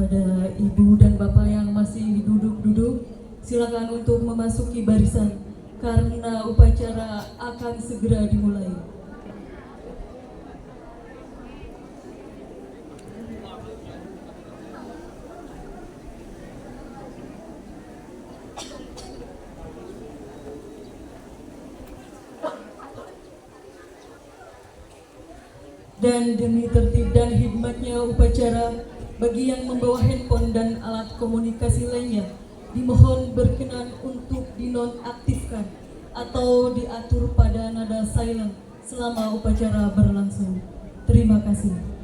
Kepada ibu dan bapak yang masih duduk-duduk, silakan untuk memasuki barisan karena upacara akan segera dimulai. Dan demi tertib dan hikmatnya upacara, bagi yang membawa handphone dan alat komunikasi lainnya, dimohon berkenan untuk dinonaktifkan atau diatur pada nada silent selama upacara berlangsung. Terima kasih.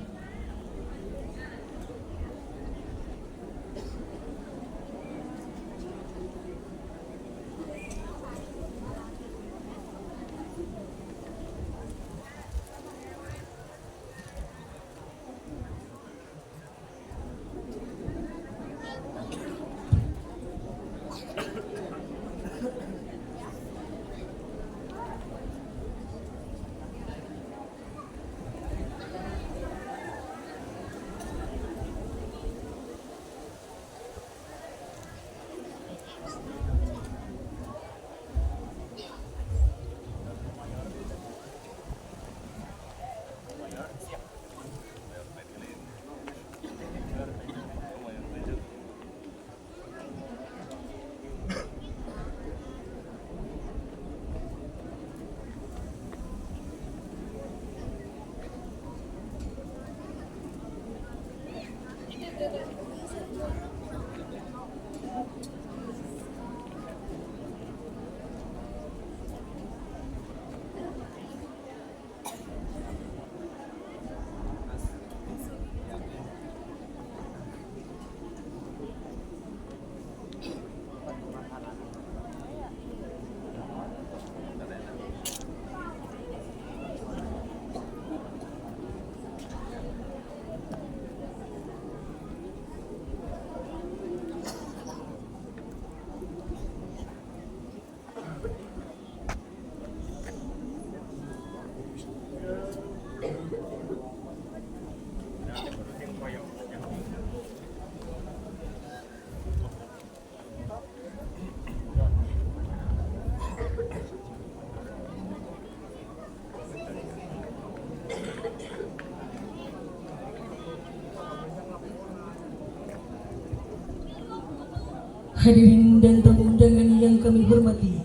Hadirin dan tamu undangan yang kami hormati,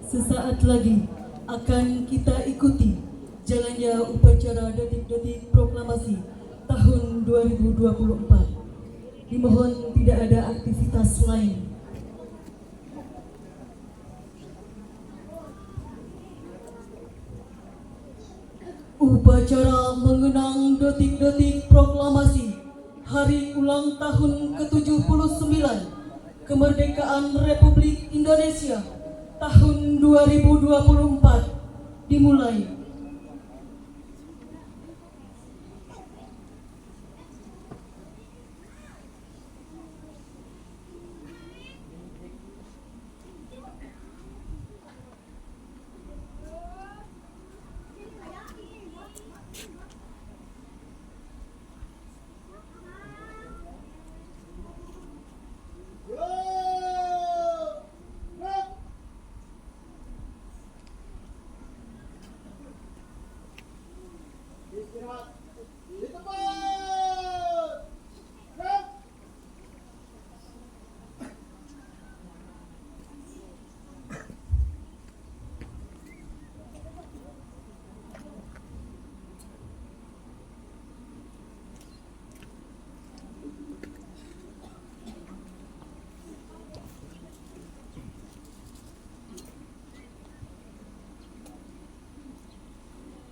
sesaat lagi akan kita ikuti jalannya upacara detik-detik proklamasi tahun 2024. Dimohon tidak ada aktivitas lain. Upacara mengenang detik-detik proklamasi Hari Ulang Tahun ke-79 Kemerdekaan Republik Indonesia tahun 2024 dimulai.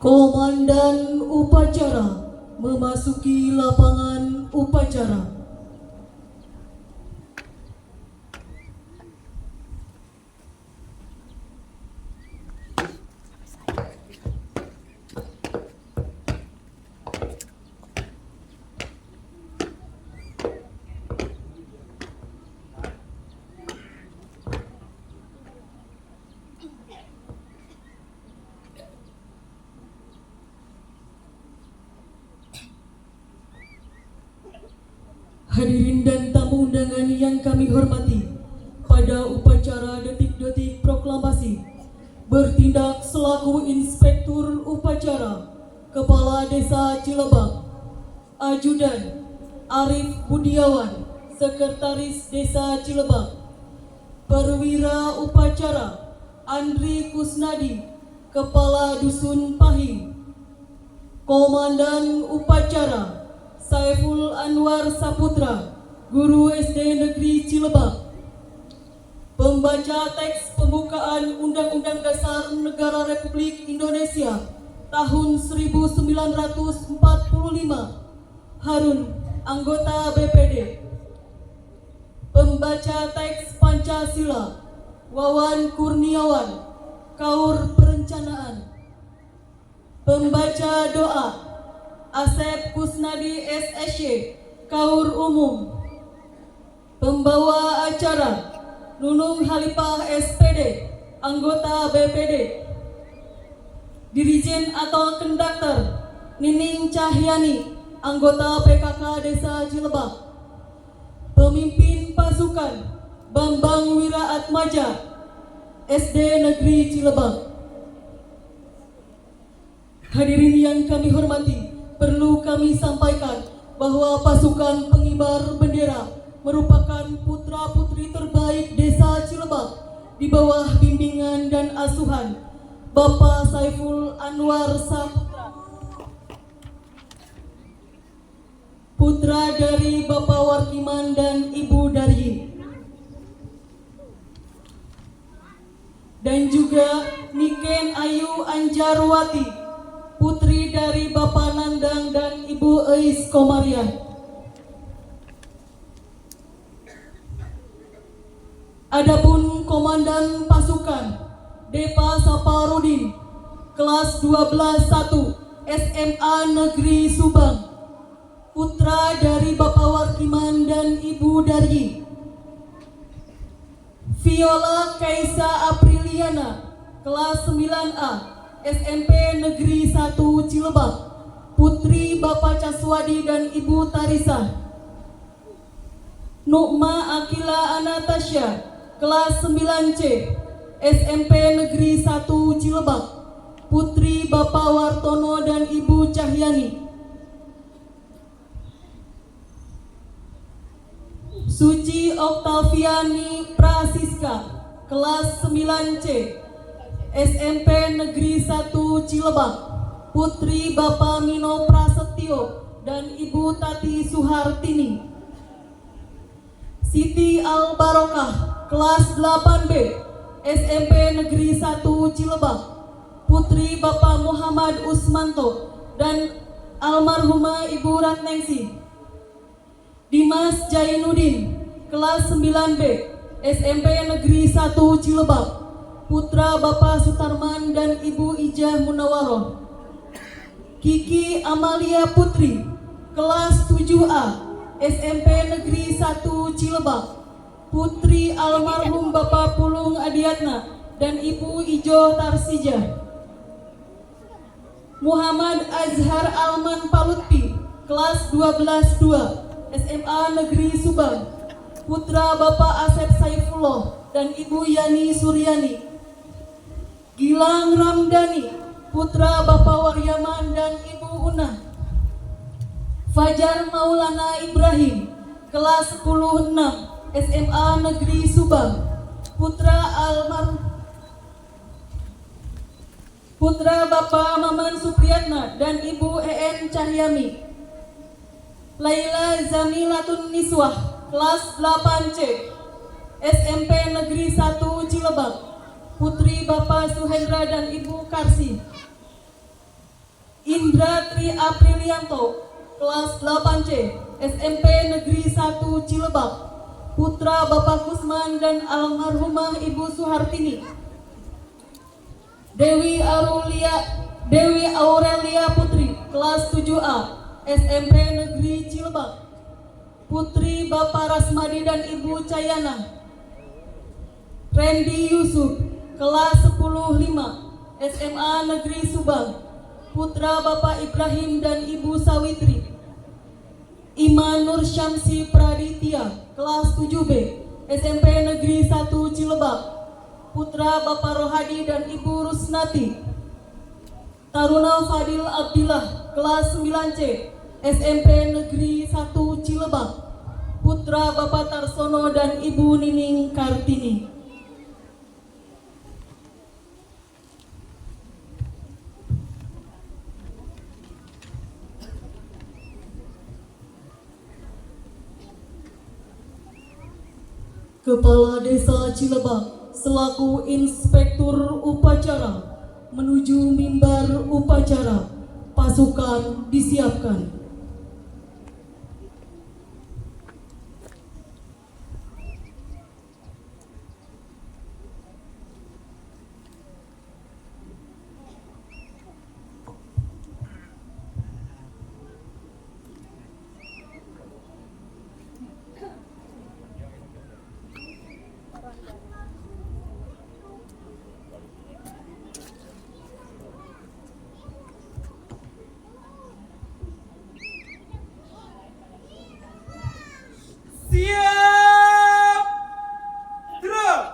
Komandan upacara memasuki lapangan upacara. Hadirin dan tamu undangan yang kami hormati, pada upacara detik-detik proklamasi, bertindak selaku Inspektur Upacara Kepala Desa Cilebak, Ajudan Arif Budiawan, Sekretaris Desa Cilebak, Perwira Upacara Andri Kusnadi, Kepala Dusun Pahing, Komandan Upacara Saiful Anwar Saputra, Guru SD Negeri Cilebak. Pembaca teks pembukaan Undang-Undang Dasar Negara Republik Indonesia tahun 1945, Harun, anggota BPD. Pembaca teks Pancasila, Wawan Kurniawan, Kaur Perencanaan. Pembaca doa, Asep Kusnadi SSY, Kaur Umum. Pembawa acara, Nunung Halipah SPD, anggota BPD. Dirijen atau konduktor, Nining Cahyani, anggota PKK Desa Cilebak. Pemimpin pasukan, Bambang Wiraatmaja, SD Negeri Cilebak. Hadirin yang kami hormati, perlu kami sampaikan bahwa pasukan pengibar bendera merupakan putra-putri terbaik Desa Cilebak di bawah bimbingan dan asuhan Bapak Saiful Anwar Saputra, putra dari Bapak Warkiman dan Ibu Daryi, dan juga Niken Ayu Anjarwati, putri dari Bapak Nandang dan Ibu Eis Komariah. Adapun Komandan Pasukan Depa Saparudin, kelas 12-1 SMA Negeri Subang, putra dari Bapak Warkiman dan Ibu Daryi. Viola Kaisa Apriliana, kelas 9A SMP Negeri 1 Cilebak, putri Bapak Caswadi dan Ibu Tarisa. Nukma Akila Anatasya, kelas 9C SMP Negeri 1 Cilebak, putri Bapak Wartono dan Ibu Cahyani. Suci Oktaviani Prasiska, kelas 9C SMP Negeri 1 Cilebak, putri Bapak Mino Prasetyo dan Ibu Tati Suhartini. Siti Al-Barokah, kelas 8B SMP Negeri 1 Cilebak, putri Bapak Muhammad Usmanto dan almarhumah Ibu Ratningsi. Dimas Jainuddin, kelas 9B SMP Negeri 1 Cilebak, putra Bapak Sutarman dan Ibu Ijah Munawaroh. Kiki Amalia Putri, kelas 7A SMP Negeri 1 Cilebak, putri almarhum Bapak Pulung Adiatna dan Ibu Ijo Tarsijah. Muhammad Azhar Alman Palutpi, kelas 12-2 SMA Negeri Subang, putra Bapak Asep Saifullah dan Ibu Yani Suryani. Gilang Ramdhani, putra Bapak Waryaman dan Ibu Unah. Fajar Maulana Ibrahim, kelas 10-6 SMA Negeri Subang, putra Bapak Maman Supriyatna dan Ibu EN Cahyami. Laila Zamilatun Niswah, kelas 8C SMP Negeri 1 Cilebak, putri Bapak Suhendra dan Ibu Karsi. Indra Tri Aprilianto, kelas 8C SMP Negeri 1 Cilebak, putra Bapak Kusman dan almarhumah Ibu Suhartini. Dewi Aurelia Putri, kelas 7A SMP Negeri Cilebak, putri Bapak Rasmadi dan Ibu Cayana. Randy Yusuf, kelas 10-5 SMA Negeri Subang, putra Bapak Ibrahim dan Ibu Sawitri. Iman Nur Syamsi Praditya, kelas 7B, SMP Negeri 1 Cilebak, putra Bapak Rohadi dan Ibu Rusnati. Taruna Fadil Abdillah, kelas 9C, SMP Negeri 1 Cilebak, putra Bapak Tarsono dan Ibu Nining Kartini. Kepala Desa Cilebak selaku Inspektur Upacara menuju mimbar upacara. Pasukan disiapkan. Siap! Gerak!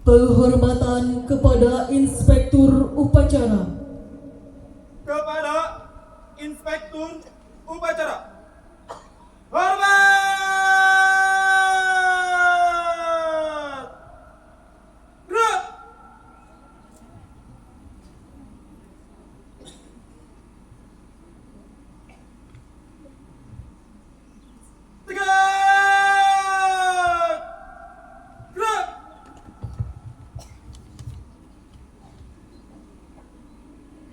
Penghormatan kepada Inspektur Upacara. Kepada Inspektur Upacara. Hormat! Gerak! Tegak! Gerak!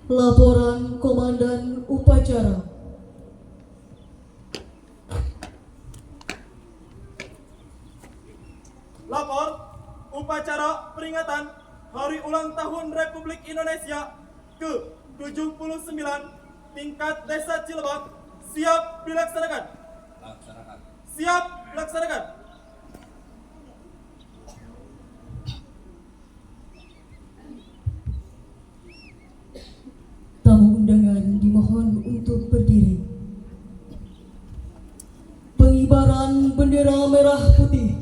Laporan Komandan Upacara. Lapor upacara peringatan Hari Ulang Tahun Republik Indonesia ke-79 tingkat Desa Cilebak siap dilaksanakan. Siap dilaksanakan. Tamu undangan dimohon untuk berdiri. Pengibaran bendera merah putih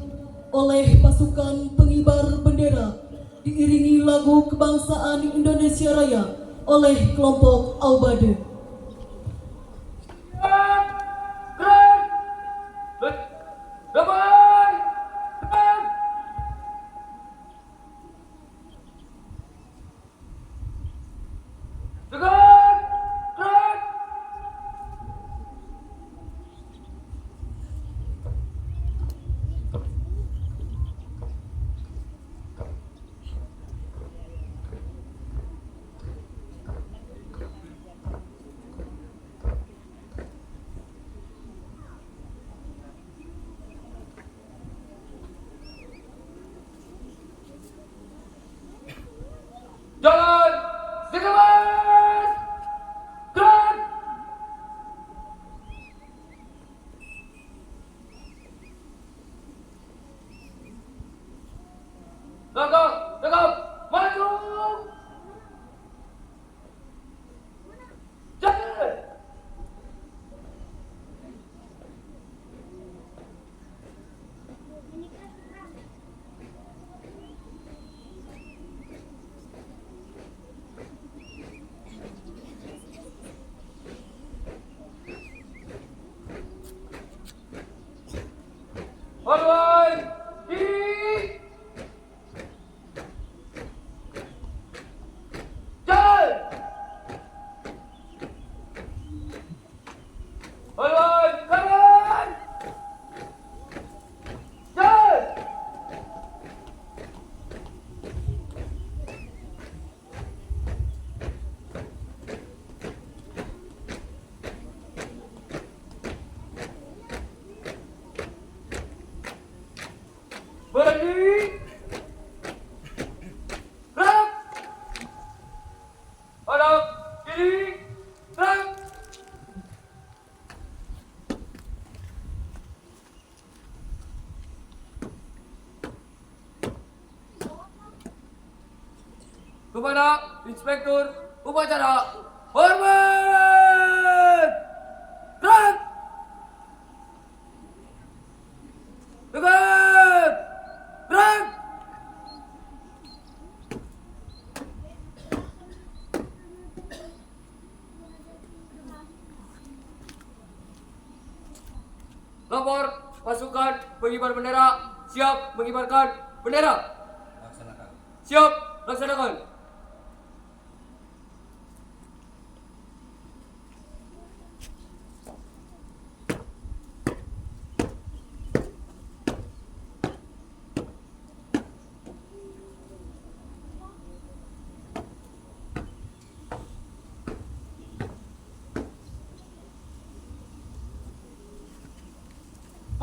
oleh pasukan pengibar bendera diiringi lagu kebangsaan Indonesia Raya oleh kelompok Aubade. Jalan, segera, gerak. Tegak, tegak, maju. Jalan. Forward, kiri. Jalan. Forward, kanan. Jalan. kepada Inspektur Upacara. Hormat! Gerak! Tegak! Gerak! Lapor pasukan pengibar bendera siap mengibarkan bendera. Laksanakan. Siap laksanakan.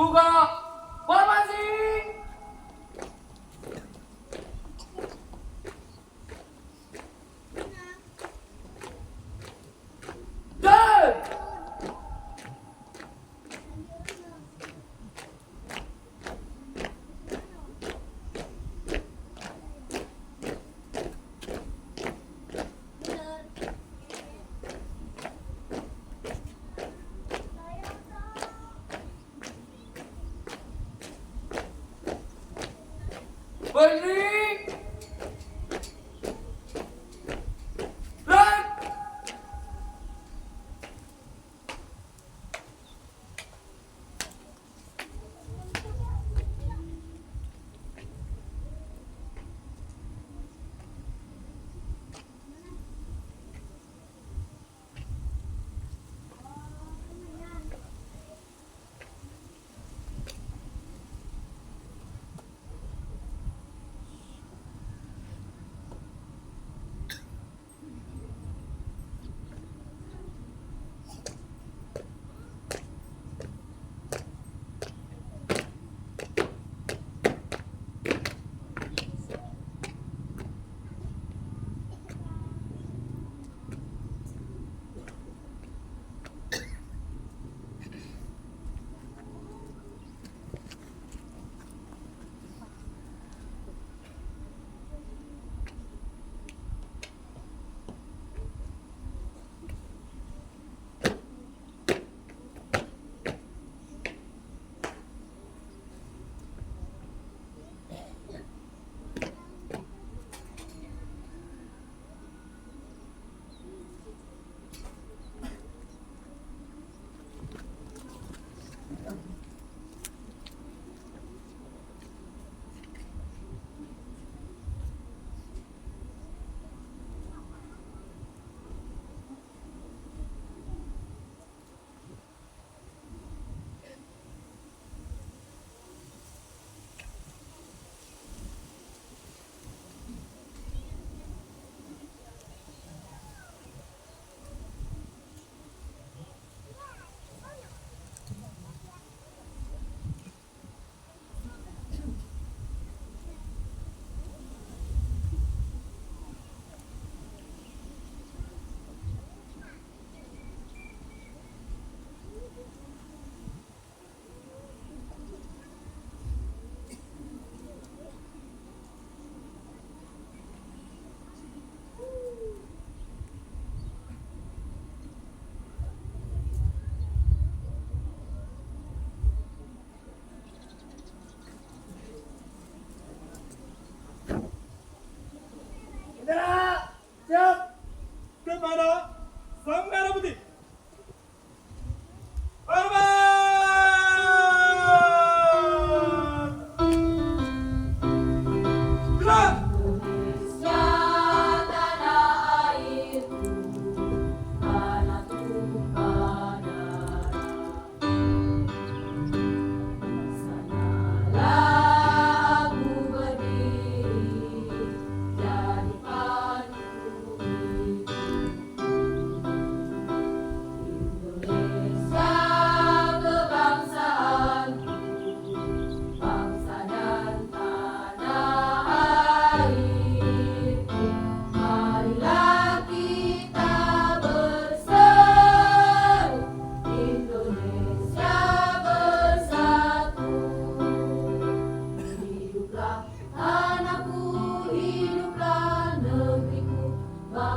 Buka formasi. Dan berdiri. Gerak.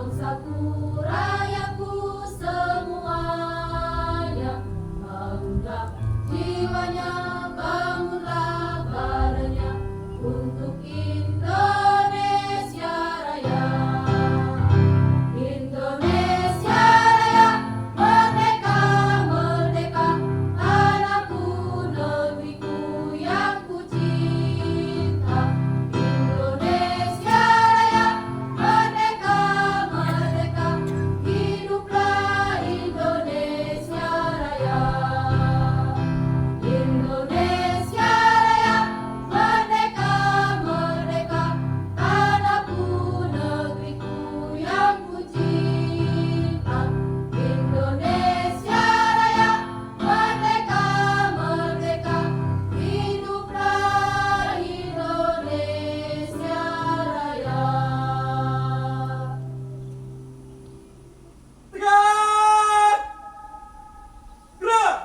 bangsaku, rayaku semuanya, bangunlah jiwanya, bangunlah badannya untuk Indonesia Raya. Indonesia Raya, merdeka, merdeka, tanahku, negeriku yang ku cinta. Indonesia Raya, merdeka, merdeka, hiduplah Indonesia Raya. Indonesia Raya, merdeka, merdeka, tanahku, negeriku yang ku cinta. Indonesia Raya, merdeka, merdeka, hiduplah Indonesia Raya. Tegak! Gerak!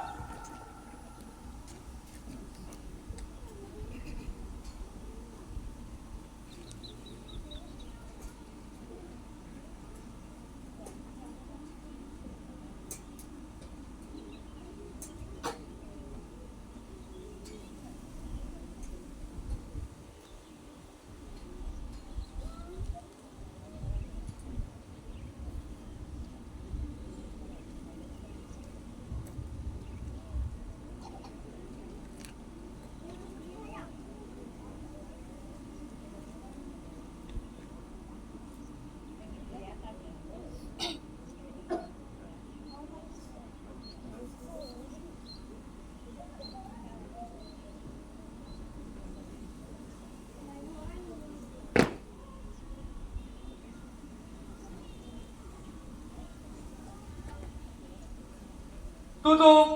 Tutup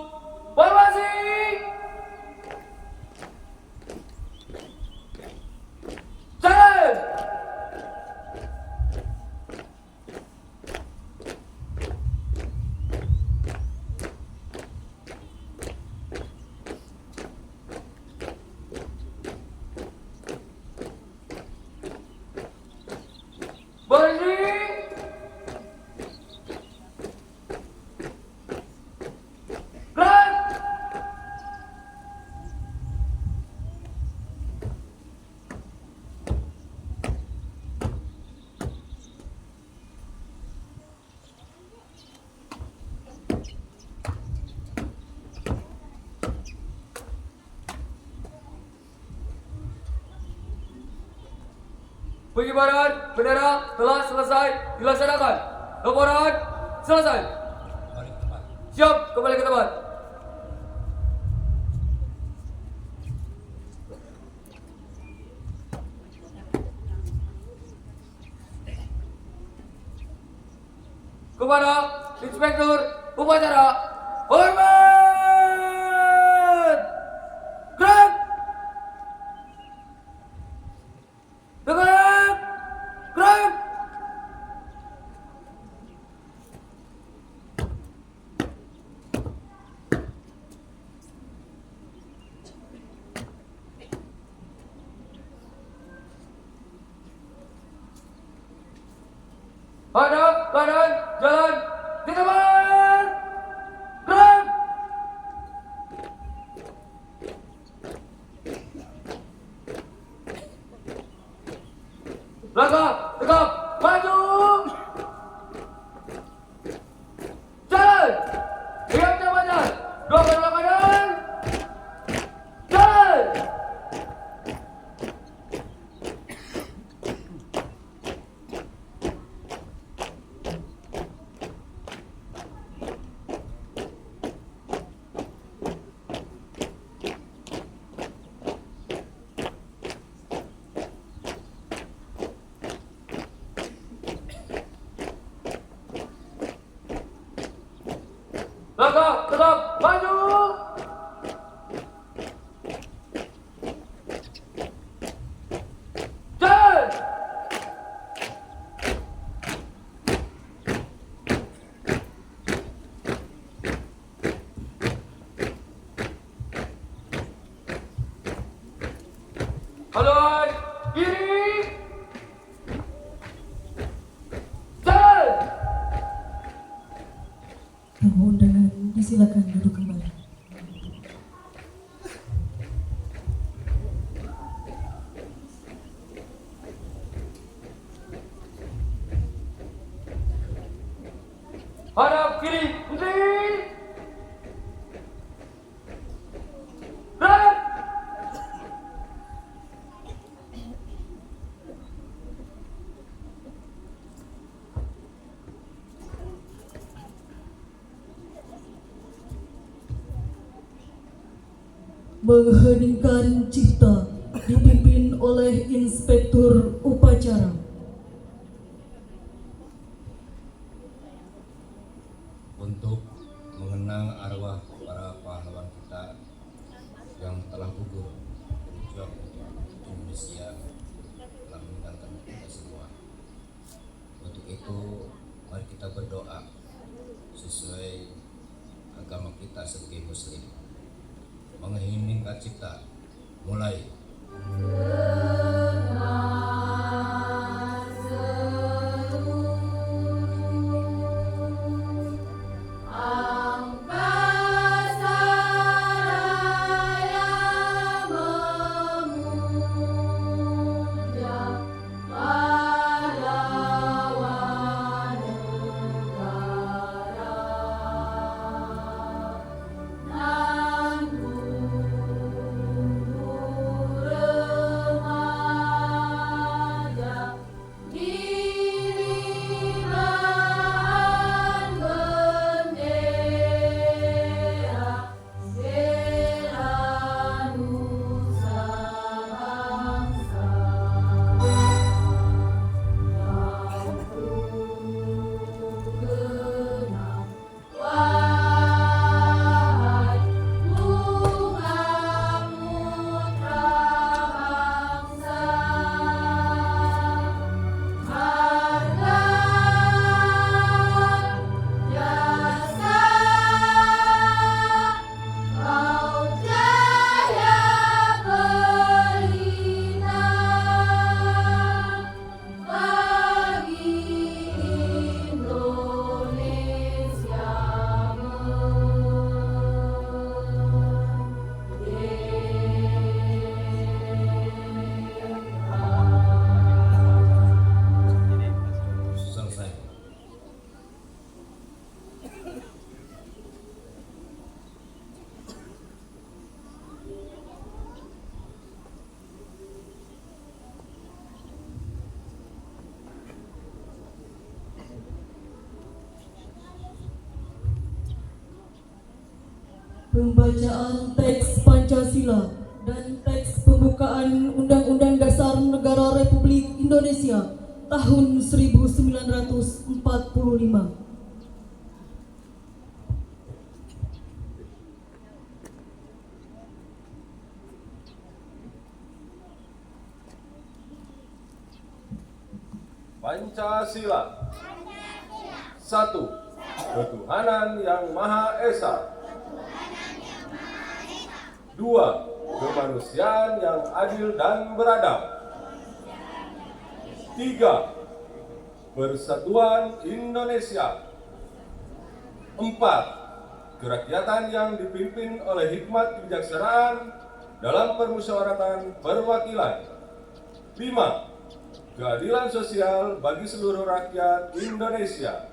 formasi. Jalan. Berdiri. Gerak. Pengibaran bendera telah selesai dilaksanakan. Laporan selesai. Siap kembali ke tempat. Kepada Inspektur Upacara, hormat. Gerak. Tegak. Gerak. Hadap kanan, jalan di tempat. Gerak. Langkah tegap, maju. Jalan. Lihat jawabannya. Dua belah kanan. Jalan. Langkah tegap, maju. Jalan. Haluan kiri. Jalan. Tamu undangan disilakan duduk kembali. Hadap kiri, putri. Gerak. Mengheningkan cipta dipimpin oleh Inspektur Upacara. Untuk mengenang arwah para pahlawan kita yang telah gugur berjuang untuk Indonesia, telah meninggalkan kita semua. Untuk itu, mari kita berdoa sesuai agama kita sebagai Muslim. Mengheningkan cipta, mulai. Angkasa raya memuja pahlawan negara. Nan remaja dirimaan bendera bela nusa bangsa. Genang wahai bunga putra bangsa, harga jasa kau cahaya pelita bagi Indonesia Selesai. Pembacaan teks Pancasila dan teks pembukaan Undang-Undang Dasar Negara Republik Indonesia tahun 1945. Pancasila. 1. Ketuhanan yang Maha Esa. 2. Kemanusiaan yang adil dan beradab. 3. Persatuan Indonesia. 4. Kerakyatan yang dipimpin oleh hikmat kebijaksanaan dalam permusyawaratan perwakilan. 5. Keadilan sosial bagi seluruh rakyat Indonesia.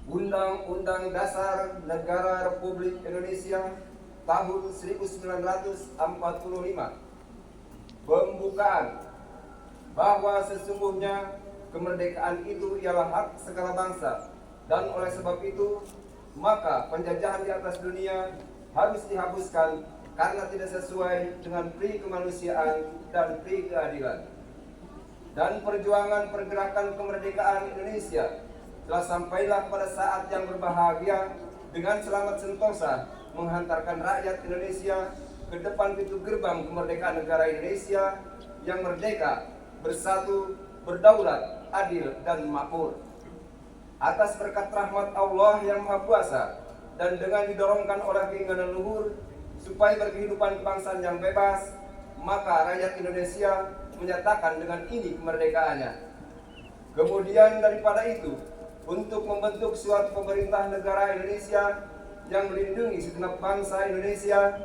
Undang-Undang Dasar Negara Republik Indonesia tahun 1945. Pembukaan bahwa sesungguhnya kemerdekaan itu ialah hak segala bangsa, dan oleh sebab itu maka penjajahan di atas dunia harus dihapuskan karena tidak sesuai dengan pri kemanusiaan dan pri keadilan. Dan perjuangan pergerakan kemerdekaan Indonesia telah sampailah pada saat yang berbahagia dengan selamat sentosa menghantarkan rakyat Indonesia ke depan pintu gerbang kemerdekaan negara Indonesia yang merdeka, bersatu, berdaulat, adil, dan makmur. Atas berkat rahmat Allah yang Maha Kuasa dan dengan didorongkan oleh keinginan luhur, supaya berkehidupan kebangsaan yang bebas, maka rakyat Indonesia menyatakan dengan ini kemerdekaannya. Kemudian daripada itu, untuk membentuk suatu pemerintah negara Indonesia yang melindungi segenap bangsa Indonesia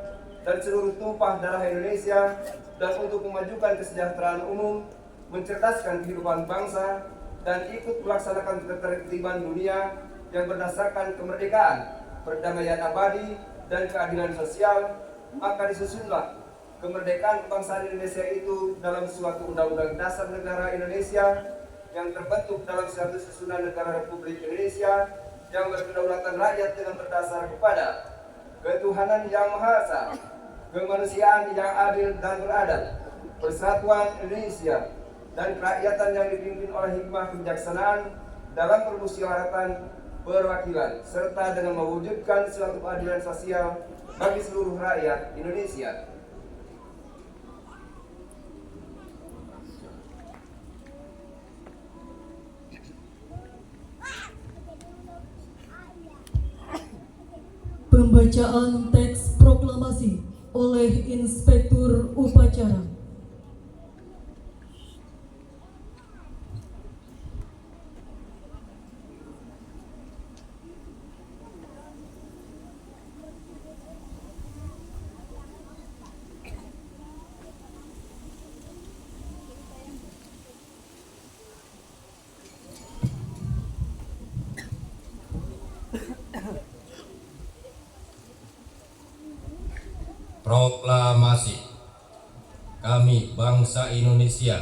dan seluruh tumpah darah Indonesia, dan untuk memajukan kesejahteraan umum, mencerdaskan kehidupan bangsa, dan ikut melaksanakan ketertiban dunia yang berdasarkan kemerdekaan, perdamaian abadi, dan keadilan sosial, maka disusunlah kemerdekaan kebangsaan Indonesia itu dalam suatu undang-undang dasar negara Indonesia yang terbentuk dalam suatu susunan negara Republik Indonesia yang berkedaulatan rakyat dengan berdasar kepada ketuhanan yang Maha Esa, kemanusiaan yang adil dan beradab, persatuan Indonesia, dan kerakyatan yang dipimpin oleh hikmah kebijaksanaan dalam permusyawaratan perwakilan, serta dengan mewujudkan suatu keadilan sosial bagi seluruh rakyat Indonesia. Pembacaan teks proklamasi oleh Inspektur Upacara. Proklamasi. Kami bangsa Indonesia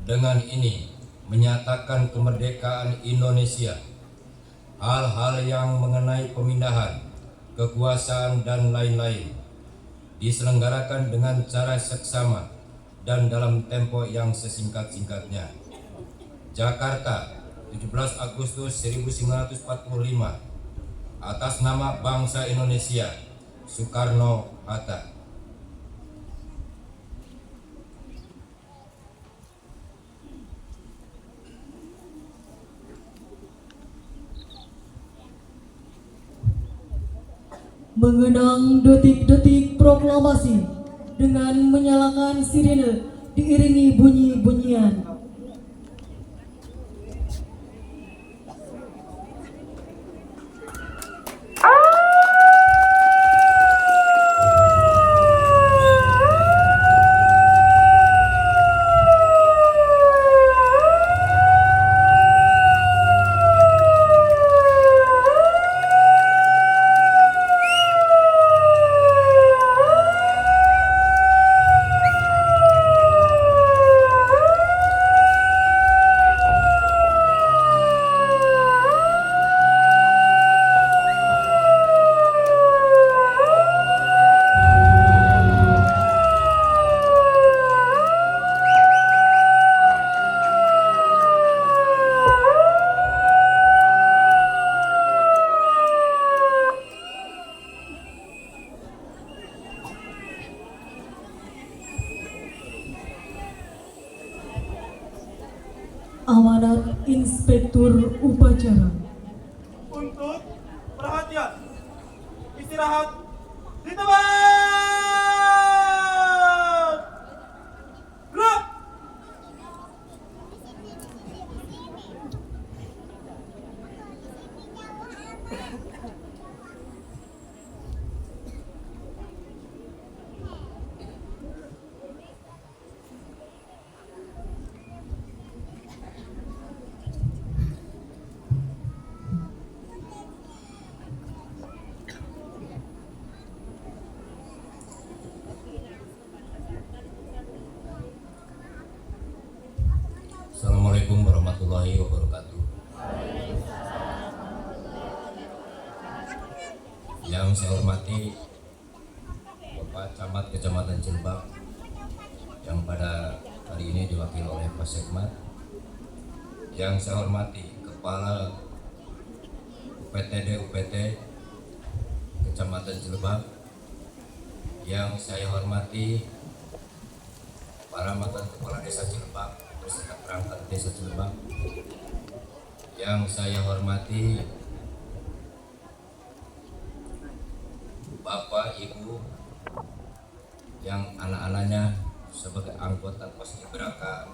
dengan ini menyatakan kemerdekaan Indonesia. Hal-hal yang mengenai pemindahan, kekuasaan dan lain-lain diselenggarakan dengan cara seksama dan dalam tempo yang sesingkat-singkatnya. Jakarta, 17 Agustus 1945. Atas nama bangsa Indonesia, Soekarno-Hatta. Mengenang detik-detik proklamasi dengan menyalakan sirene diiringi bunyi-bunyian. Amanat Inspektur Upacara. Untuk perhatian, istirahat di tempat. Gerak. Assalamualaikum warahmatullahi wabarakatuh. Yang saya hormati Bapak Camat Kecamatan Cilebak yang pada hari ini diwakili oleh Pak Sekmat. Yang saya hormati Kepala UPTD UPT Kecamatan Cilebak. Yang saya hormati para mantan Kepala Desa Cilebak beserta perangkat Desa Cilebak. Yang saya hormati Bapak, Ibu, yang anak-anaknya sebagai anggota Paskibraka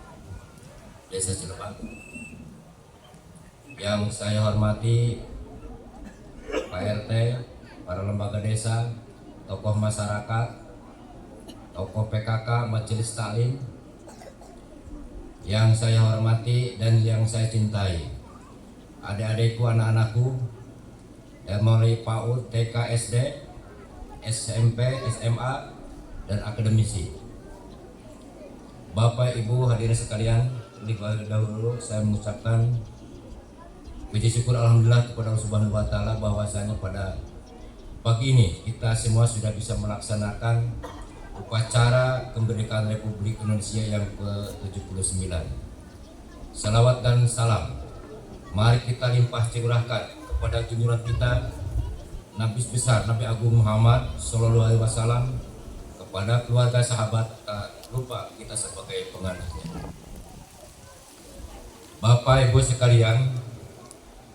Desa Cilebak. Yang saya hormati Pak RT, para lembaga desa, tokoh masyarakat, tokoh PKK, majelis taklim. Yang saya hormati dan yang saya cintai, adik-adikku, anak-anakku, mulai PAUD, TK, SD, SMP, SMA, dan akademisi. Bapak Ibu hadirin sekalian, lebih dahulu saya mengucapkan puji syukur alhamdulillah kepada Allah Subhanahu wa taala bahwasanya pada pagi ini kita semua sudah bisa melaksanakan upacara kemerdekaan Republik Indonesia yang ke-79. Salawat dan salam mari kita limpah curahkan kepada junjungan kita Nabi besar Nabi Agung Muhammad Sallallahu Alaihi Wasallam, kepada keluarga sahabat, tak lupa kita sebagai penganutnya. Bapak Ibu sekalian,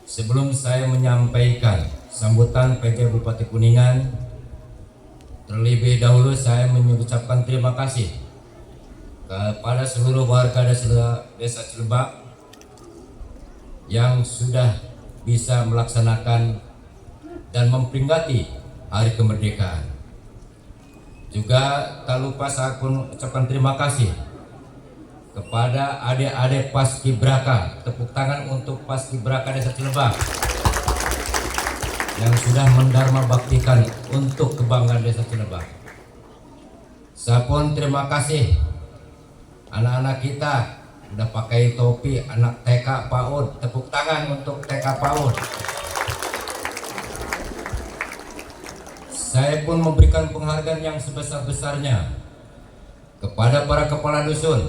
sebelum saya menyampaikan sambutan PJ Bupati Kuningan, terlebih dahulu saya mengucapkan terima kasih kepada seluruh warga Desa Cilebak yang sudah bisa melaksanakan dan memperingati Hari Kemerdekaan. Juga tak lupa saya pun ucapkan terima kasih kepada adik-adik Paskibraka. Tepuk tangan untuk Paskibraka Desa Cilebak yang sudah mendharma baktikan untuk kebanggaan Desa Cilebak. Saya pun terima kasih anak-anak kita udah pakai topi, anak TK PAUD. Tepuk tangan untuk TK PAUD. Saya pun memberikan penghargaan yang sebesar-besarnya kepada para kepala dusun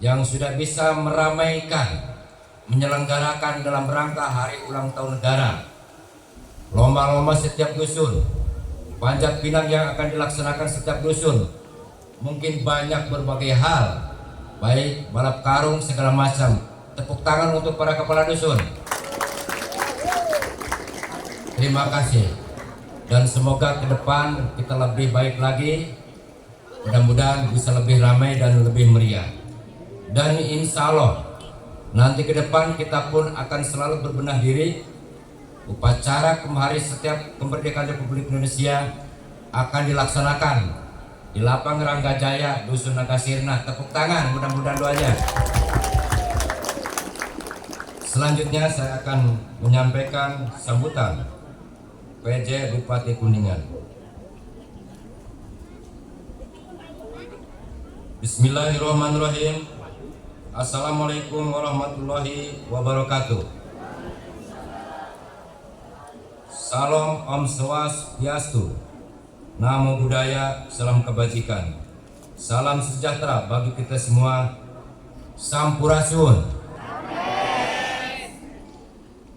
yang sudah bisa meramaikan, menyelenggarakan dalam rangka Hari Ulang Tahun Negara lomba-lomba setiap dusun, panjat pinang yang akan dilaksanakan setiap dusun. Mungkin banyak berbagai hal, baik balap karung segala macam. Tepuk tangan untuk para kepala dusun. Terima kasih. Dan semoga ke depan kita lebih baik lagi. Mudah-mudahan bisa lebih ramai dan lebih meriah. Dan insya Allah nanti ke depan kita pun akan selalu berbenah diri. Upacara hari setiap kemerdekaan Republik Indonesia akan dilaksanakan di Lapang Ranggajaya, Dusun Nagasirna. Tepuk tangan, mudah-mudahan doanya. Selanjutnya saya akan menyampaikan sambutan PJ Bupati Kuningan. Bismillahirrahmanirrahim. Assalamualaikum warahmatullahi wabarakatuh. Salam Om Swastiastu, Namo Buddhaya, salam kebajikan, salam sejahtera bagi kita semua. Sampurasun.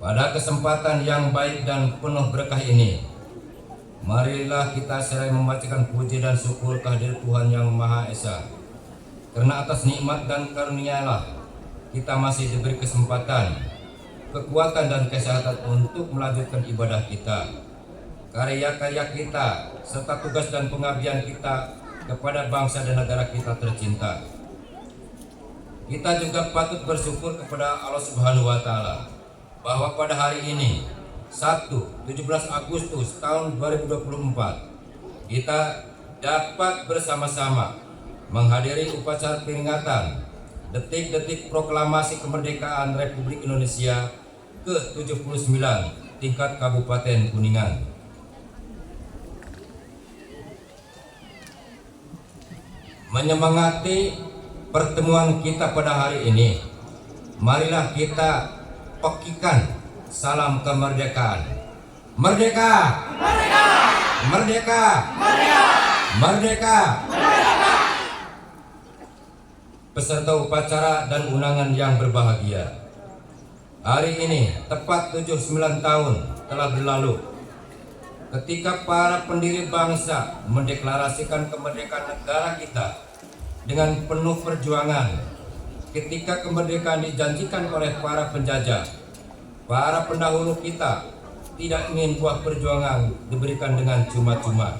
Pada kesempatan yang baik dan penuh berkah ini, marilah kita seraya membacakan puji dan syukur kehadirat Tuhan Yang Maha Esa. Karena atas nikmat dan karunia-Nya kita masih diberi kesempatan, kekuatan dan kesehatan untuk melanjutkan ibadah kita, karya-karya kita, serta tugas dan pengabdian kita kepada bangsa dan negara kita tercinta. Kita juga patut bersyukur kepada Allah Subhanahu wa taala bahwa pada hari ini, Sabtu 17 Agustus tahun 2024, kita dapat bersama-sama menghadiri upacara peringatan detik-detik proklamasi kemerdekaan Republik Indonesia ke-79 tingkat Kabupaten Kuningan. Menyemangati pertemuan kita pada hari ini, marilah kita pekikan salam kemerdekaan. Merdeka! Merdeka! Merdeka! Merdeka! Merdeka! Merdeka! Peserta upacara dan undangan yang berbahagia, hari ini tepat 79 tahun telah berlalu ketika para pendiri bangsa mendeklarasikan kemerdekaan negara kita dengan penuh perjuangan. Ketika kemerdekaan dijanjikan oleh para penjajah, para pendahulu kita tidak ingin buah perjuangan diberikan dengan cuma-cuma.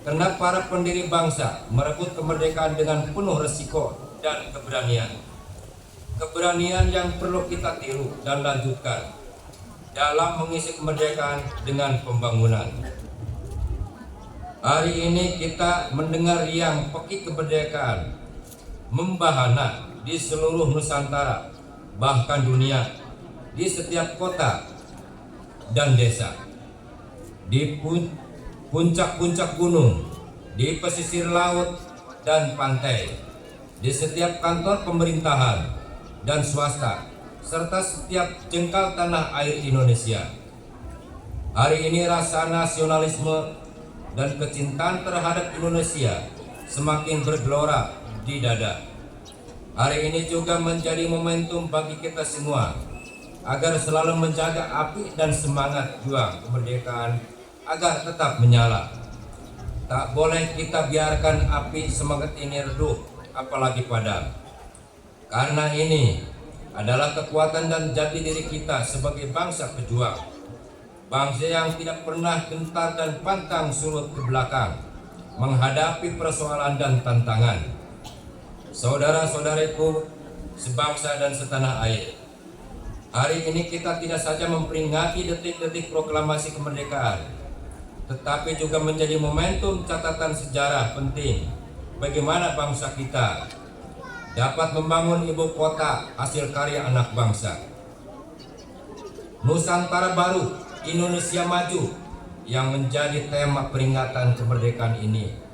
Karena para pendiri bangsa merebut kemerdekaan dengan penuh resiko dan keberanian. Keberanian yang perlu kita tiru dan lanjutkan dalam mengisi kemerdekaan dengan pembangunan. Hari ini kita mendengar riang pekik kemerdekaan membahana di seluruh Nusantara, bahkan dunia, di setiap kota dan desa, di puncak-puncak gunung, di pesisir laut dan pantai, di setiap kantor pemerintahan dan swasta, serta setiap jengkal tanah air Indonesia. Hari ini rasa nasionalisme dan kecintaan terhadap Indonesia semakin bergelora di dada. Hari ini juga menjadi momentum bagi kita semua agar selalu menjaga api dan semangat juang kemerdekaan agar tetap menyala. Tak boleh kita biarkan api semangat ini redup, apalagi padam. Karena ini adalah kekuatan dan jati diri kita sebagai bangsa pejuang. Bangsa yang tidak pernah gentar dan pantang surut ke belakang menghadapi persoalan dan tantangan. Saudara-saudariku sebangsa dan setanah air, hari ini kita tidak saja memperingati detik-detik proklamasi kemerdekaan, tetapi juga menjadi momentum catatan sejarah penting bagaimana bangsa kita dapat membangun ibu kota hasil karya anak bangsa. Nusantara Baru, Indonesia Maju yang menjadi tema peringatan kemerdekaan ini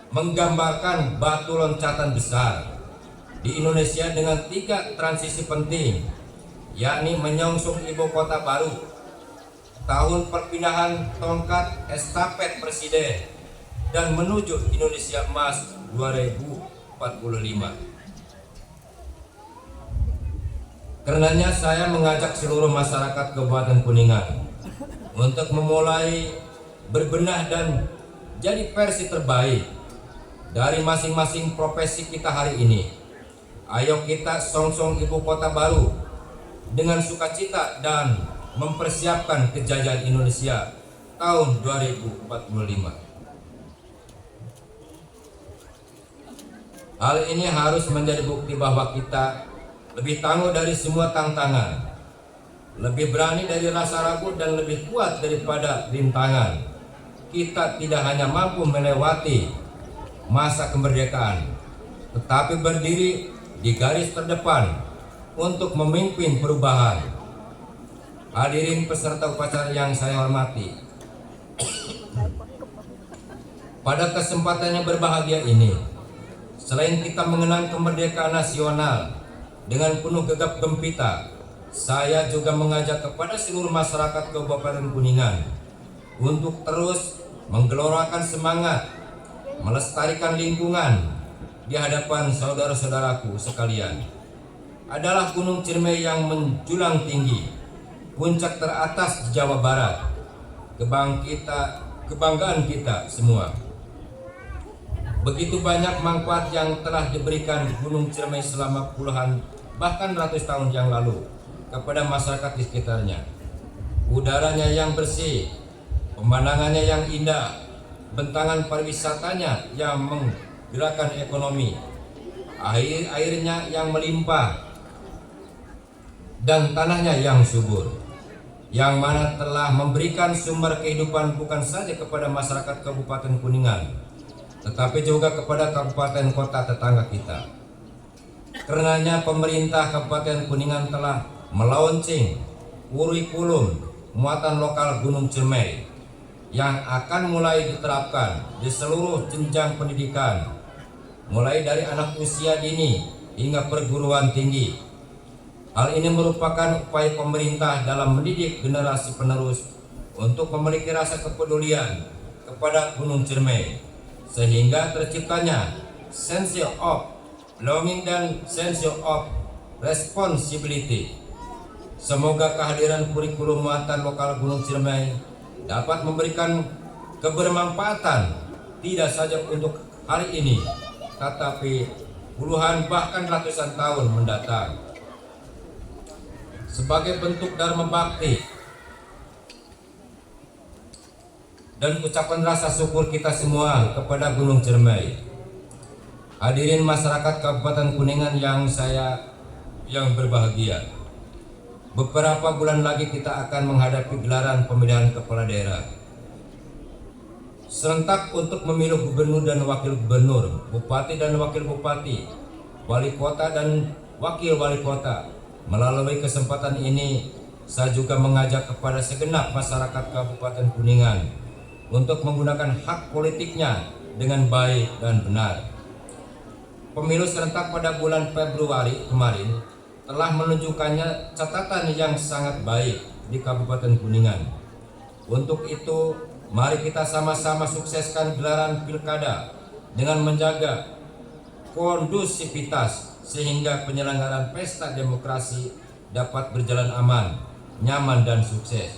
menggambarkan batu loncatan besar di Indonesia dengan 3 transisi penting, yakni menyongsong ibu kota baru, tahun perpindahan tongkat estafet presiden, dan menuju Indonesia Emas 2045. Karenanya saya mengajak seluruh masyarakat Kabupaten Kuningan untuk memulai berbenah dan jadi versi terbaik dari masing-masing profesi kita hari ini. Ayo kita songsong ibu kota baru dengan sukacita dan mempersiapkan kejayaan Indonesia tahun 2045. Hal ini harus menjadi bukti bahwa kita lebih tangguh dari semua tantangan, lebih berani dari rasa ragu, dan lebih kuat daripada rintangan. Kita tidak hanya mampu melewati masa kemerdekaan, tetapi berdiri di garis terdepan untuk memimpin perubahan. Hadirin peserta upacara yang saya hormati, pada kesempatan yang berbahagia ini, selain kita mengenang kemerdekaan nasional dengan penuh gegap gempita, saya juga mengajak kepada seluruh masyarakat Kabupaten Kuningan untuk terus menggelorakan semangat, melestarikan lingkungan di hadapan saudara-saudaraku sekalian. Adalah Gunung Ciremai yang menjulang tinggi, puncak teratas di Jawa Barat, kebanggaan kita semua. Begitu banyak manfaat yang telah diberikan Gunung Ciremai selama puluhan bahkan ratus tahun yang lalu kepada masyarakat di sekitarnya. Udaranya yang bersih, pemandangannya yang indah, bentangan pariwisatanya yang menggerakkan ekonomi, airnya yang melimpah, dan tanahnya yang subur, yang mana telah memberikan sumber kehidupan bukan saja kepada masyarakat Kabupaten Kuningan, tetapi juga kepada kabupaten kota tetangga kita. Karenanya pemerintah Kabupaten Kuningan telah melaunching kurikulum muatan lokal Gunung Ciremai yang akan mulai diterapkan di seluruh jenjang pendidikan, mulai dari anak usia dini hingga perguruan tinggi. Hal ini merupakan upaya pemerintah dalam mendidik generasi penerus untuk memiliki rasa kepedulian kepada Gunung Ciremai, sehingga terciptanya sense of belonging dan sense of responsibility. Semoga kehadiran kurikulum muatan lokal Gunung Ciremai dapat memberikan kebermanfaatan tidak saja untuk hari ini, tetapi puluhan bahkan ratusan tahun mendatang. Sebagai bentuk dharma bakti dan ucapan rasa syukur kita semua kepada Gunung Ciremai. Hadirin masyarakat Kabupaten Kuningan yang berbahagia. Beberapa bulan lagi kita akan menghadapi gelaran pemilihan kepala daerah serentak untuk memilih gubernur dan wakil gubernur, bupati dan wakil bupati, wali kota dan wakil wali kota. Melalui kesempatan ini, saya juga mengajak kepada segenap masyarakat Kabupaten Kuningan untuk menggunakan hak politiknya dengan baik dan benar. Pemilu serentak pada bulan Februari kemarin telah menunjukkannya catatan yang sangat baik di Kabupaten Kuningan. Untuk itu, mari kita sama-sama sukseskan gelaran pilkada dengan menjaga kondusivitas sehingga penyelenggaraan pesta demokrasi dapat berjalan aman, nyaman dan sukses.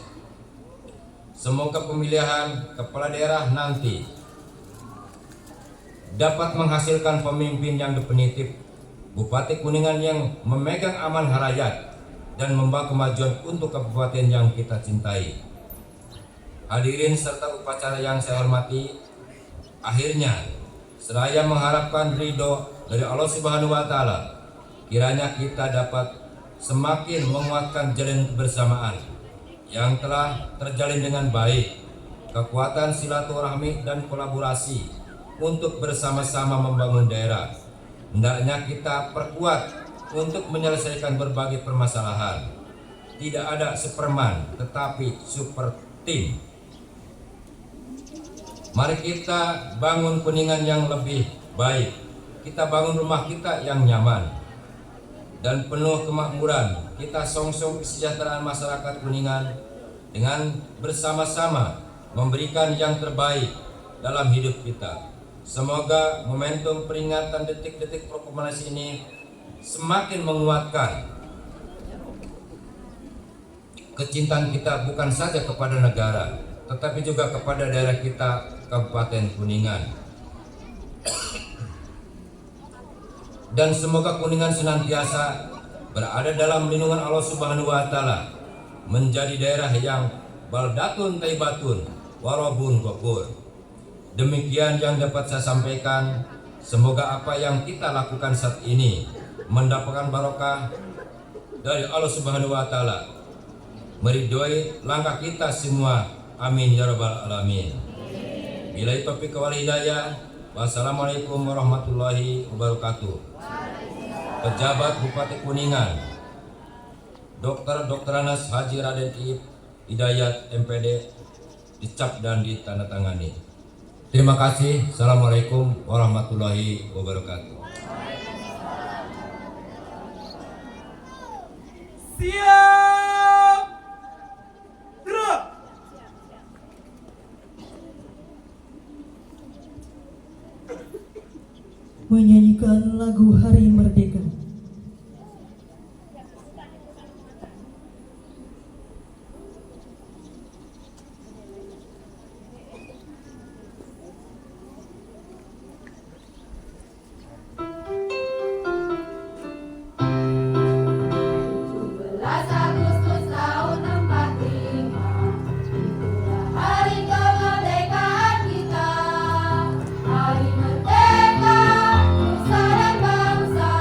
Semoga pemilihan kepala daerah nanti dapat menghasilkan pemimpin yang definitif, Bupati Kuningan yang memegang amanah rakyat dan membawa kemajuan untuk kabupaten yang kita cintai. Hadirin serta upacara yang saya hormati, akhirnya seraya mengharapkan ridho dari Allah Subhanahu wa Ta'ala, kiranya kita dapat semakin menguatkan jalan kebersamaan yang telah terjalin dengan baik, kekuatan silaturahmi dan kolaborasi untuk bersama-sama membangun daerah. Hendaknya kita perkuat untuk menyelesaikan berbagai permasalahan. Tidak ada Superman, tetapi super team. Mari kita bangun Kuningan yang lebih baik. Kita bangun rumah kita yang nyaman dan penuh kemakmuran. Kita songsong kesejahteraan masyarakat Kuningan dengan bersama-sama memberikan yang terbaik dalam hidup kita. Semoga momentum peringatan detik-detik proklamasi ini semakin menguatkan kecintaan kita bukan saja kepada negara, tetapi juga kepada daerah kita, Kabupaten Kuningan. Dan semoga Kuningan senantiasa berada dalam lindungan Allah Subhanahu wa Ta'ala, menjadi daerah yang baldatun taibatun warabun ghafur. Demikian yang dapat saya sampaikan. Semoga apa yang kita lakukan saat ini mendapatkan barokah dari Allah Subhanahu wa Ta'ala, meridhoi langkah kita semua. Amin ya rabbal alamin. Billahi taufiq wal hidayah. Wassalamualaikum warahmatullahi wabarakatuh. Pejabat Bupati Kuningan, Dr. Anas Haji Raden Iib Hidayat MPD, dicap dan ditandatangani. Terima kasih. Assalamualaikum warahmatullahi wabarakatuh. Siap! Gerak! Menyanyikan lagu Hari Merdeka. Hari merdeka, nusa dan bangsa.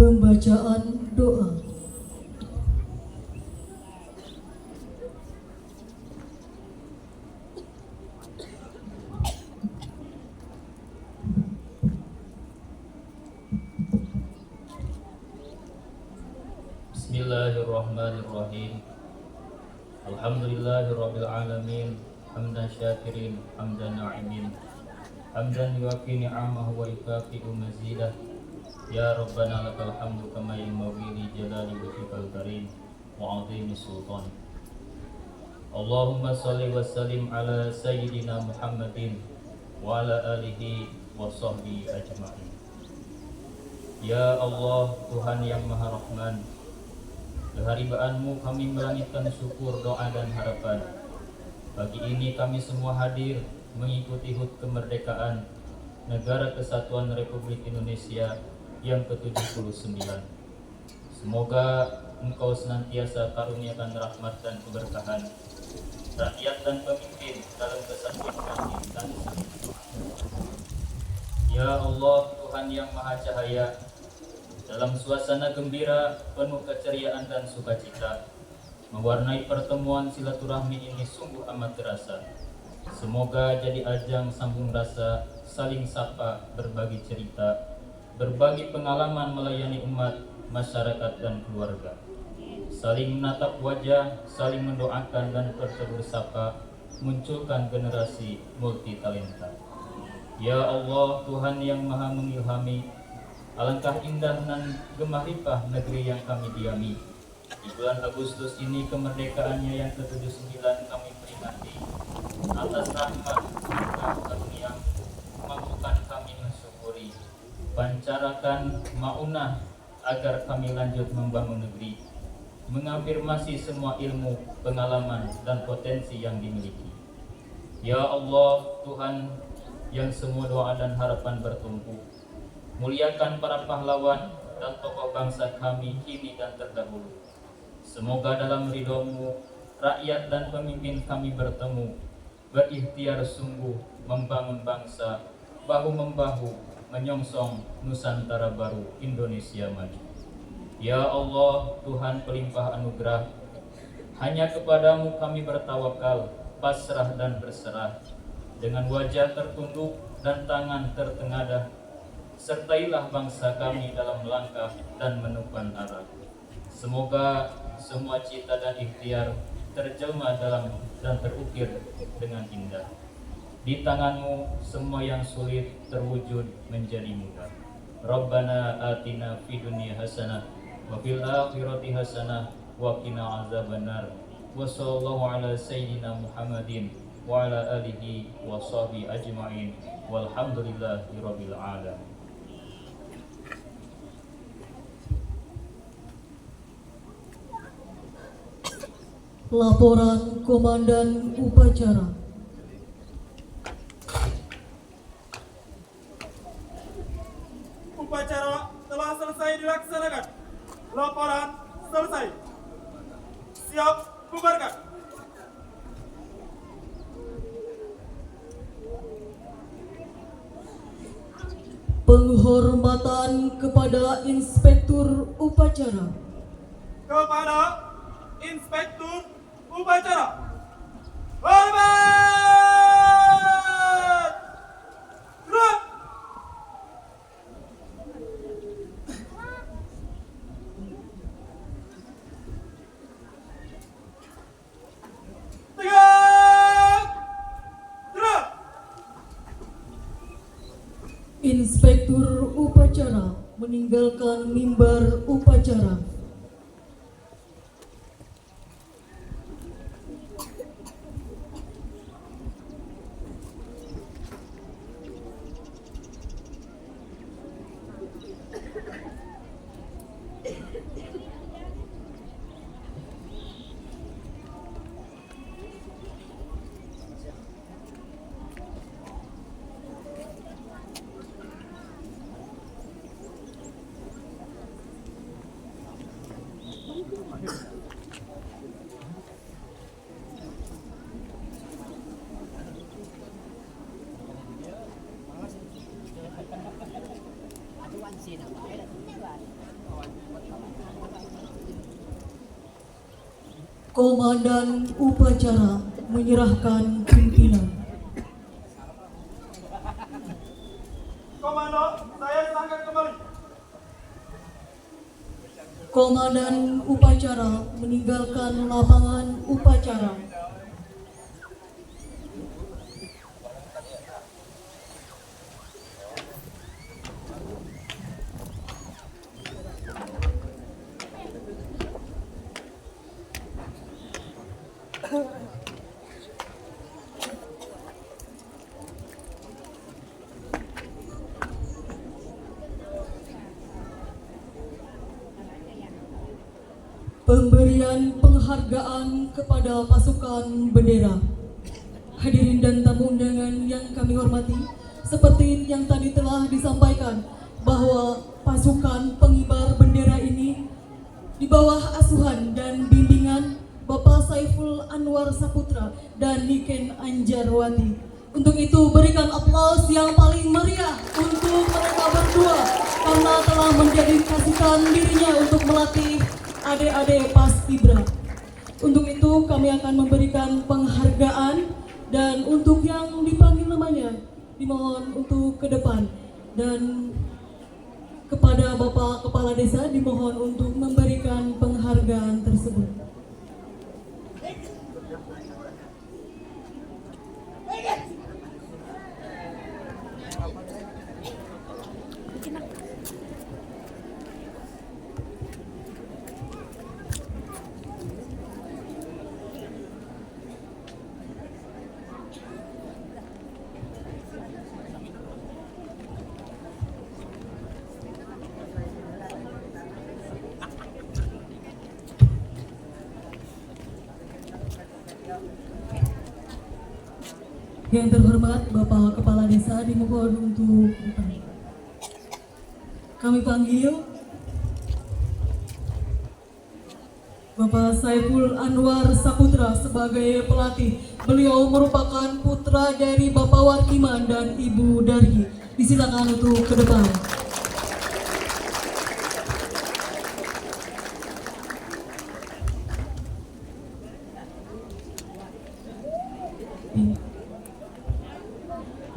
Pembacaan doa. Bismillahirrahmanirrahim. Alhamdulillahirabbil alamin. Hamdan syakirin, hamdan na'imin. Hamdan yuwafi ni'amahu wa yukafi'u mazidah. Ya Rabbana lakal hamdu kama yanbaghi li jalali wajhikal karim wa 'azimi sultan. Allahumma shalli wa sallim ala sayyidina Muhammadin wa ala alihi wa sahbihi ajma'in. Ya Allah, Tuhan yang Maha Rahman, keharibaanmu kami melangitkan syukur, doa dan harapan. Pagi ini kami semua hadir mengikuti HUT kemerdekaan Negara Kesatuan Republik Indonesia yang ke-79. Semoga Engkau senantiasa karuniakan rahmat dan keberkahan rakyat dan pemimpin dalam kesatuan kami dan Ya Allah, Tuhan yang Maha Cahaya, dalam suasana gembira penuh keceriaan dan sukacita mewarnai pertemuan silaturahmi ini sungguh amat terasa. Semoga jadi ajang sambung rasa, saling sapa, berbagi cerita, berbagi pengalaman melayani umat, masyarakat dan keluarga. Saling menatap wajah, saling mendoakan dan bertegur sapa, munculkan generasi multi talenta. Ya Allah, Tuhan yang Maha mengilhami, alangkah indah dan gemah ripah negeri yang kami diami. Di bulan Agustus ini kemerdekaannya yang ke-79 kami peringati. Atas rahmat dan karunia mampukan kami mensyukuri, pancarakan maunah agar kami lanjut membangun negeri, mengafirmasi semua ilmu, pengalaman dan potensi yang dimiliki. Ya Allah, Tuhan yang semua doa dan harapan bertumpu, muliakan para pahlawan dan tokoh bangsa kami kini dan terdahulu. Semoga dalam ridho-Mu, rakyat dan pemimpin kami bertemu, berikhtiar sungguh membangun bangsa, bahu-membahu, menyongsong Nusantara baru Indonesia maju. Ya Allah, Tuhan pelimpah anugerah, hanya kepadamu kami bertawakal, pasrah dan berserah. Dengan wajah tertunduk dan tangan tertengadah, sertailah bangsa kami dalam melangkah dan menupan arah. Semoga semua cita dan ikhtiar terjelma dalam dan terukir dengan indah. Di tangan-Mu semua yang sulit terwujud menjadi mudah. Rabbana atina fid dunya hasanah wa fil akhirati hasanah wa qina azabannar. Wa sallallahu ala sayyidina Muhammadin wa ala alihi wa sahbihi ajma'in. Walhamdulillahirabbil alamin. Laporan Komandan Upacara. Upacara telah selesai dilaksanakan. Laporan selesai. Siap bubarkan. Penghormatan kepada Inspektur Upacara. Kepada Inspektur Upacara. Hormat! Gerak! Tegak! Gerak! Inspektur Upacara meninggalkan mimbar upacara. Komandan upacara menyerahkan pimpinan. Komando, saya silakan kembali. Komandan upacara meninggalkan lapangan upacara. Pemberian penghargaan kepada pasukan bendera. Hadirin dan tamu undangan yang kami hormati, seperti yang tadi telah disampaikan bahwa pasukan pengibar bendera ini di bawah asuhan dan bimbingan Bapak Saiful Anwar Saputra dan Niken Anjarwati. Untuk itu berikan aplaus yang paling meriah untuk mereka berdua karena telah mendedikasikan dirinya untuk melatih adik-adik Paskibra. Untuk itu kami akan memberikan penghargaan dan untuk yang dipanggil namanya dimohon untuk ke depan dan kepada Bapak Kepala Desa dimohon untuk memberikan penghargaan tersebut. Yang terhormat Bapak Kepala Desa dimohon untuk datang. Kami panggil Bapak Saiful Anwar Saputra sebagai pelatih. Beliau merupakan putra dari Bapak Warkiman dan Ibu Darhi. Disilakan untuk ke depan.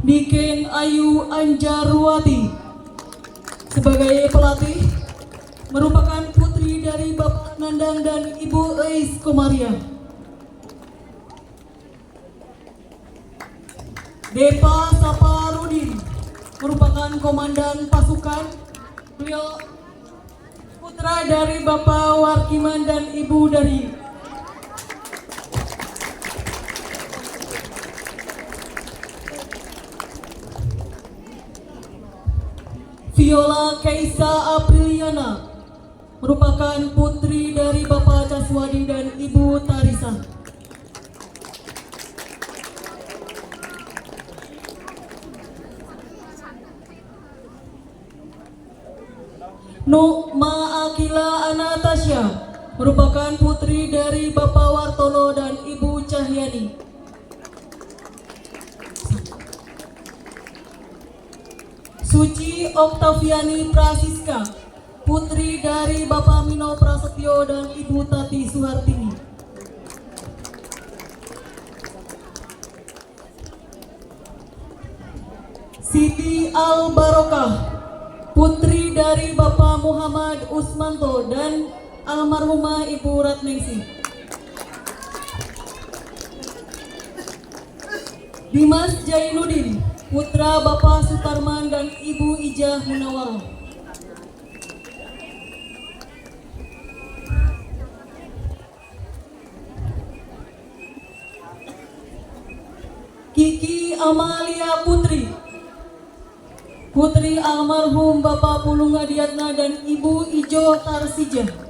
Niken Ayu Anjarwati sebagai pelatih merupakan putri dari Bapak Nandang dan Ibu Eis Komaria. Depa Saparudin merupakan komandan pasukan. Beliau putra dari Bapak Warkiman dan Ibu Dari. Viola Kaisa Apriliana merupakan putri dari Bapak Caswadi dan Ibu Tarisa. Nukma Akila Anastasia merupakan putri dari Bapak Wartono dan Ibu Cahyani. Suci Oktaviani Prasiska, putri dari Bapak Mino Prasetyo dan Ibu Tati Suhartini. Siti Al Barokah, putri dari Bapak Muhammad Usmanto dan almarhumah Ibu Ratningsih. Dimas Jainuddin, putra Bapak Sutarman dan Ibu Ijah Munawarah. Kiki Amalia Putri, putri almarhum Bapak Pulung Adiatna dan Ibu Ijo Tarsijah.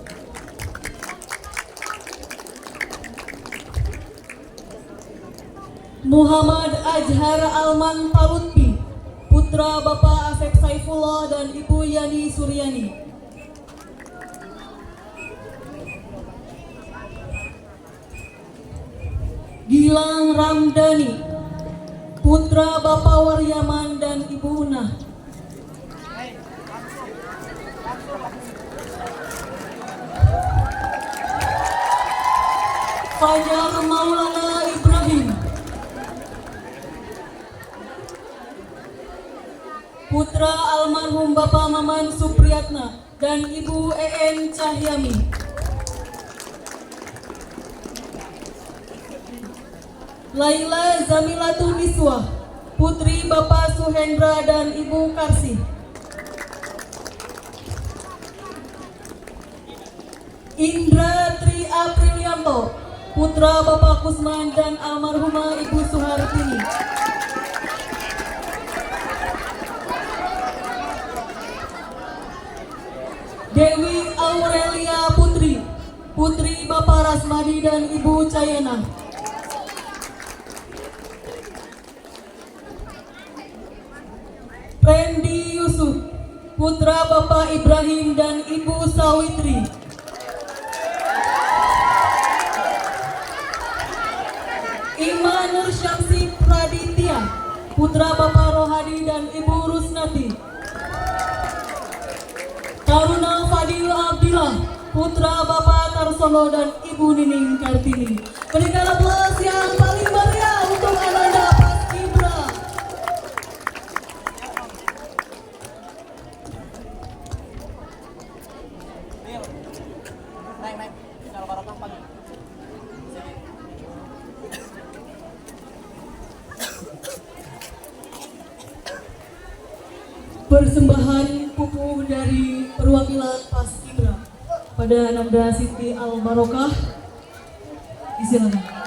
Muhammad Ajhar Alman Palutpi, putra Bapak Asep Saifullah dan Ibu Yani Suryani. Gilang Ramdhani, putra Bapak Waryaman dan Ibu Unah. Fajar Maulana Ibrahim. Putra almarhum Bapak Maman Supriyatna dan Ibu En Cahyami. Laila Zamilatul Miswah, putri Bapak Suhendra dan Ibu Karsih. Indra Tri Aprilianto, putra Bapak Kusman dan almarhumah Ibu Suhartini. Dewi Aurelia Putri, putri Bapak Rasmadi dan Ibu Cayana. Randy Yusuf, putra Bapak Ibrahim dan Ibu Sawitri. Iman Nur Syamsi Praditya, putra Bapak Rohadi dan Ibu Rusnati. Taruna Fadil Abdillah, putra Bapak Tarsono dan Ibu Nining Kartini. Berikan aplaus yang paling meriah untuk Ananda Paskibra. Persembahan pupuk dari perwakilan Paskibra pada Namda Siti Al Barokah. Disilakan.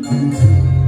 Tuhan.